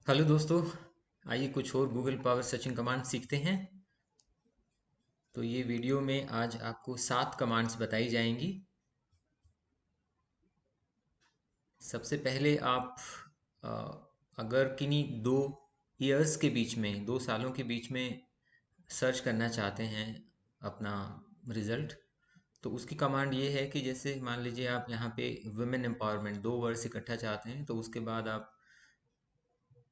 Hello दोस्तों। आइए कुछ और गूगल पावर सर्चिंग कमांड सीखते हैं। तो ये वीडियो में आज आपको 7 कमांड्स बताई जाएंगी। सबसे पहले आप अ, अगर किन्हीं 2 ईयर्स के बीच में 2 सालों के बीच में सर्च करना चाहते हैं अपना रिजल्ट, तो उसकी कमांड ये है कि जैसे मान लीजिए आप यहाँ पे वुमेन एम्पावरमेंट 2 वर्ड्स इकट्ठा चाहते हैं, तो उसके बाद आप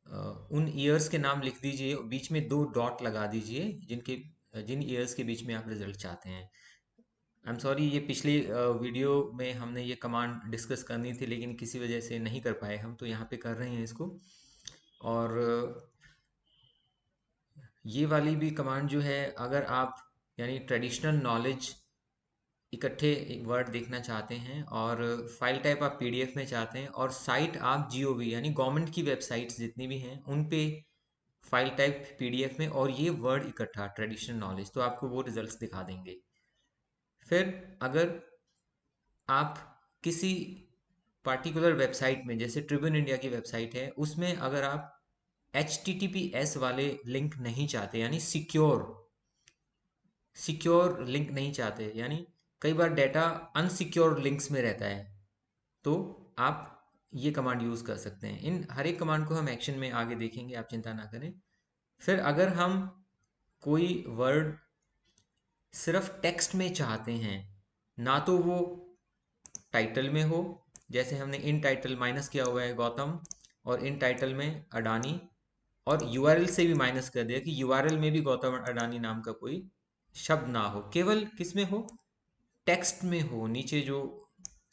अ, उन ईयर्स के नाम लिख दीजिए, बीच में 2 डॉट लगा दीजिए जिन ईयर्स के बीच में आप रिजल्ट चाहते हैं। आई एम सॉरी, ये पिछली वीडियो में हमने ये कमांड डिस्कस करनी थी, लेकिन किसी वजह से नहीं कर पाए हम, तो यहाँ पे कर रहे हैं इसको। और ये वाली भी कमांड जो है, अगर आप यानी ट्रेडिशनल नॉलेज इकट्ठे वर्ड देखना चाहते हैं और फाइल टाइप आप पीडीएफ में चाहते हैं और साइट आप जीओवी यानी गवर्नमेंट की वेबसाइट्स जितनी भी हैं उन पे फाइल टाइप पीडीएफ में और ये वर्ड इकट्ठा ट्रेडिशनल नॉलेज, तो आपको वो रिजल्ट्स दिखा देंगे। फिर अगर आप किसी पार्टिकुलर वेबसाइट में, जैसे ट्रिब्यून इंडिया की वेबसाइट है, उसमें अगर आप HTTPS वाले लिंक नहीं चाहते यानी सिक्योर लिंक नहीं चाहते, यानी कई बार डाटा अनसिक्योर लिंक्स में रहता है, तो आप ये कमांड यूज़ कर सकते हैं। इन हर एक कमांड को हम एक्शन में आगे देखेंगे, आप चिंता ना करें। फिर अगर हम कोई वर्ड सिर्फ टेक्स्ट में चाहते हैं, ना तो वो टाइटल में हो, जैसे हमने इन टाइटल माइनस किया हुआ है गौतम, और इन टाइटल में अडानी, और यूआरएल से भी माइनस कर दिया कि यूआरएल में भी गौतम अडानी नाम का कोई शब्द ना हो, केवल किस में हो, टेक्स्ट में हो। नीचे जो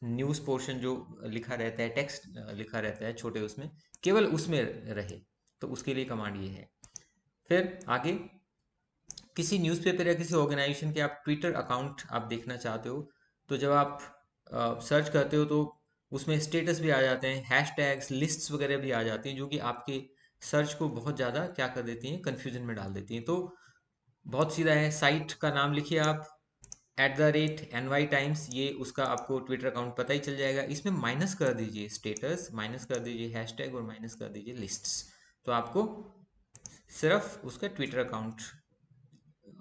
न्यूज़ पोर्शन जो लिखा रहता है, टेक्स्ट लिखा रहता है छोटे, उसमें केवल उसमें रहे, तो उसके लिए कमांड ये है। फिर आगे किसी न्यूज़पेपर या किसी ऑर्गेनाइजेशन के आप ट्विटर अकाउंट आप देखना चाहते हो, तो जब आप सर्च करते हो तो उसमें स्टेटस भी आ जाते हैं, हैशटैग्स लिस्ट्स वगैरह भी आ जाती हैं, जो कि आपके सर्च को बहुत ज़्यादा क्या कर देती हैं, कन्फ्यूजन में डाल देती हैं। तो बहुत सीधा है, साइट का नाम लिखिए आप @NY टाइम्स, ये उसका आपको ट्विटर अकाउंट पता ही चल जाएगा। इसमें माइनस कर दीजिए स्टेटस, माइनस कर दीजिए हैशटैग और माइनस कर दीजिए लिस्ट्स, तो आपको सिर्फ उसका ट्विटर अकाउंट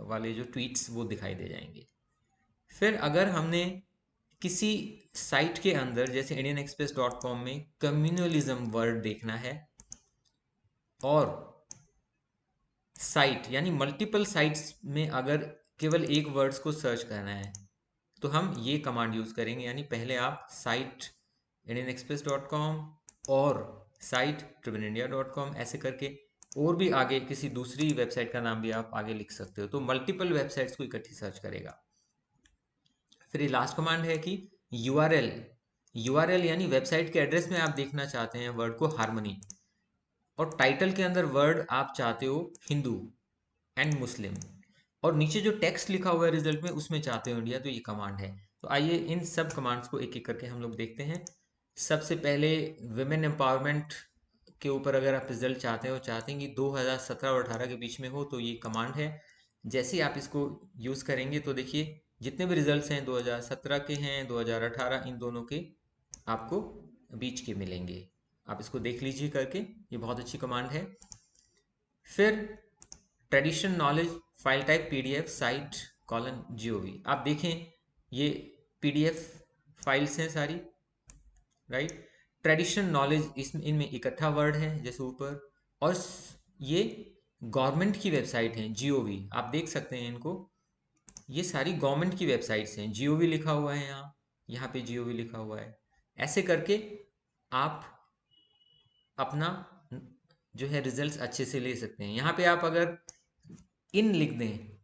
वाले जो ट्वीट्स वो दिखाई दे जाएंगे। फिर अगर हमने किसी साइट के अंदर, जैसे indianexpress.com में कम्युनलिज्म वर्ड देखना है, और साइट यानी मल्टीपल साइट्स में अगर केवल एक वर्ड्स को सर्च करना है, तो हम ये कमांड यूज़ करेंगे। यानी पहले आप साइट indianexpress.com और साइट tribunindia.com ऐसे करके, और भी आगे किसी दूसरी वेबसाइट का नाम भी आप आगे लिख सकते हो, तो मल्टीपल वेबसाइट्स को इकट्ठी सर्च करेगा। फिर ये लास्ट कमांड है कि यूआरएल यानी वेबसाइट के एड्रेस में आप देखना चाहते हैं वर्ड को हार्मनी, और टाइटल के अंदर वर्ड आप चाहते हो हिंदू एंड मुस्लिम, और नीचे जो टेक्स्ट लिखा हुआ है रिजल्ट में उसमें चाहते हो इंडिया, तो ये कमांड है। तो आइए इन सब कमांड्स को एक एक करके हम लोग देखते हैं। सबसे पहले विमेन एम्पावरमेंट के ऊपर अगर आप रिजल्ट चाहते हैं कि 2017 और 18 के बीच में हो, तो ये कमांड है। जैसे ही आप इसको यूज़ करेंगे तो देखिए जितने भी रिजल्ट्स हैं 2017 के हैं, 2018, इन दोनों के आपको बीच के मिलेंगे। आप इसको देख लीजिए करके, ये बहुत अच्छी कमांड है। फिर traditional knowledge file type PDF site :GOV, आप देखें ये पीडीएफ फाइल्स हैं सारी, राइट। ट्रेडिशनल नॉलेज इसमें इनमें इकट्ठा वर्ड है जैसे ऊपर, और ये गवर्नमेंट की वेबसाइट है GOV, आप देख सकते हैं इनको, ये सारी गवर्नमेंट की वेबसाइट्स हैं। GOV लिखा हुआ है यहाँ, यहाँ पे GOV लिखा हुआ है। ऐसे करके आप अपना जो है रिजल्ट्स अच्छे से ले सकते हैं। यहाँ पे आप अगर इन लिख दें,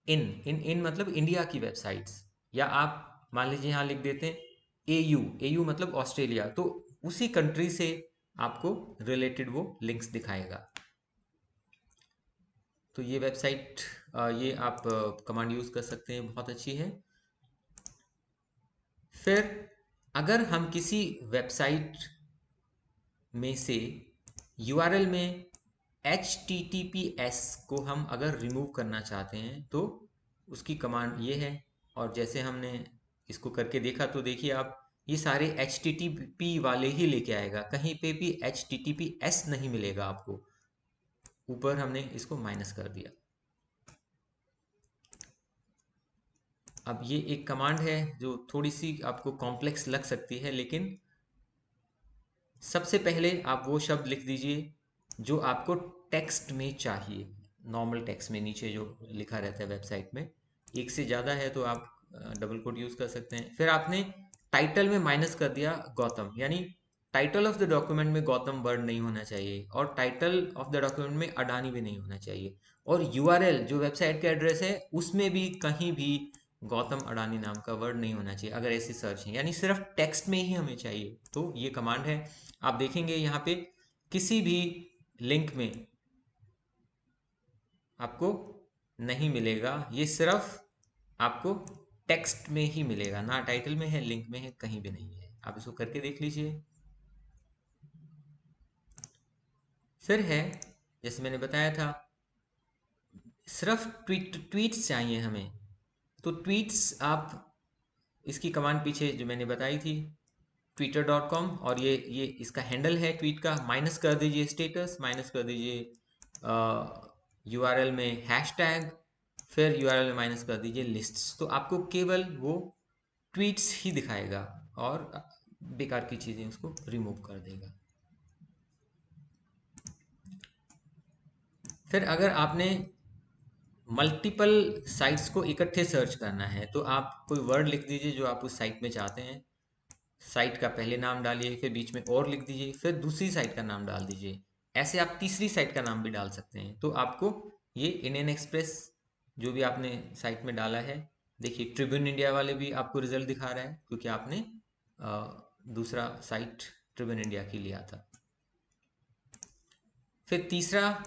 इन मतलब इंडिया की वेबसाइट्स, या आप मान लीजिए यहाँ लिख देते हैं AU मतलब ऑस्ट्रेलिया, तो उसी कंट्री से आपको रिलेटेड वो लिंक्स दिखाएगा। तो ये वेबसाइट, ये आप कमांड यूज़ कर सकते हैं, बहुत अच्छी है। फिर अगर हम किसी वेबसाइट में से यूआरएल में HTTPS को हम अगर रिमूव करना चाहते हैं, तो उसकी कमांड ये है। और जैसे हमने इसको करके देखा, तो देखिए आप ये सारे HTTP वाले ही लेके आएगा, कहीं पे भी HTTPS नहीं मिलेगा आपको। ऊपर हमने इसको माइनस कर दिया। अब ये एक कमांड है जो थोड़ी सी आपको कॉम्प्लेक्स लग सकती है, लेकिन सबसे पहले आप वो शब्द लिख दीजिए जो आपको टेक्स्ट में चाहिए, नॉर्मल टेक्स्ट में नीचे जो लिखा रहता है वेबसाइट में। एक से ज़्यादा है तो आप डबल कोट यूज़ कर सकते हैं। फिर आपने टाइटल में माइनस कर दिया गौतम, यानी टाइटल ऑफ द डॉक्यूमेंट में गौतम वर्ड नहीं होना चाहिए, और टाइटल ऑफ द डॉक्यूमेंट में अडानी भी नहीं होना चाहिए, और यूआरएल जो वेबसाइट का एड्रेस है उसमें भी कहीं भी गौतम अडानी नाम का वर्ड नहीं होना चाहिए अगर ऐसी सर्च है, यानी सिर्फ टेक्स्ट में ही हमें चाहिए। तो ये कमांड है। आप देखेंगे यहाँ पे किसी भी लिंक में आपको नहीं मिलेगा, ये सिर्फ आपको टेक्स्ट में ही मिलेगा, ना टाइटल में है, लिंक में है, कहीं भी नहीं है। आप इसको करके देख लीजिए। फिर है, जैसे मैंने बताया था, सिर्फ ट्वीट्स चाहिए हमें। तो ट्वीट्स आप इसकी कमांड पीछे जो मैंने बताई थी, twitter.com, और ये इसका हैंडल है ट्वीट का। माइनस कर दीजिए स्टेटस, माइनस कर दीजिए यूआरएल में हैशटैग, फिर यूआरएल में माइनस कर दीजिए लिस्ट्स। तो आपको केवल वो ट्वीट्स ही दिखाएगा और बेकार की चीज़ें उसको रिमूव कर देगा। फिर अगर आपने मल्टीपल साइट्स को इकट्ठे सर्च करना है तो आप कोई वर्ड लिख दीजिए जो आप उस साइट में चाहते हैं। साइट का पहले नाम डालिए, फिर बीच में और लिख दीजिए, फिर दूसरी साइट का नाम डाल दीजिए। ऐसे आप तीसरी साइट का नाम भी डाल सकते हैं। तो आपको ये इंडियन एक्सप्रेस जो भी आपने साइट में डाला है, देखिए ट्रिब्यून इंडिया वाले भी आपको रिजल्ट दिखा रहा है क्योंकि आपने दूसरा साइट ट्रिब्यून इंडिया की लिया था। फिर तीसरा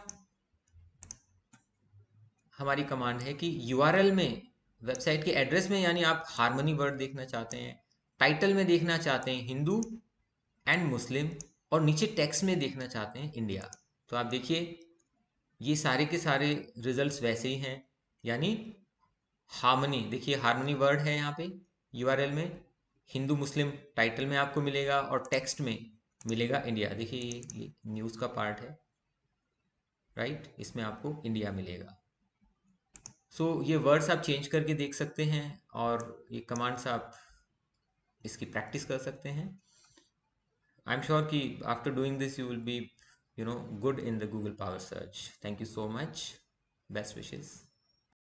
हमारी कमांड है कि यूआरएल में, वेबसाइट के एड्रेस में, यानी आप हार्मनी वर्ड देखना चाहते हैं, टाइटल में देखना चाहते हैं हिंदू एंड मुस्लिम, और नीचे टेक्स्ट में देखना चाहते हैं इंडिया। तो आप देखिए ये सारे के सारे रिजल्ट्स वैसे ही हैं, यानी हार्मनी, देखिए हार्मनी वर्ड है यहाँ पे यूआरएल में, हिंदू मुस्लिम टाइटल में आपको मिलेगा और टेक्स्ट में मिलेगा इंडिया। देखिए ये न्यूज़ का पार्ट है, राइट, इसमें आपको इंडिया मिलेगा। सो ये वर्ड्स आप चेंज करके देख सकते हैं और ये कमांड्स आप इसकी प्रैक्टिस कर सकते हैं। आई एम श्योर कि after doing this you will be good in the Google Power Search. Thank you so much. Best wishes.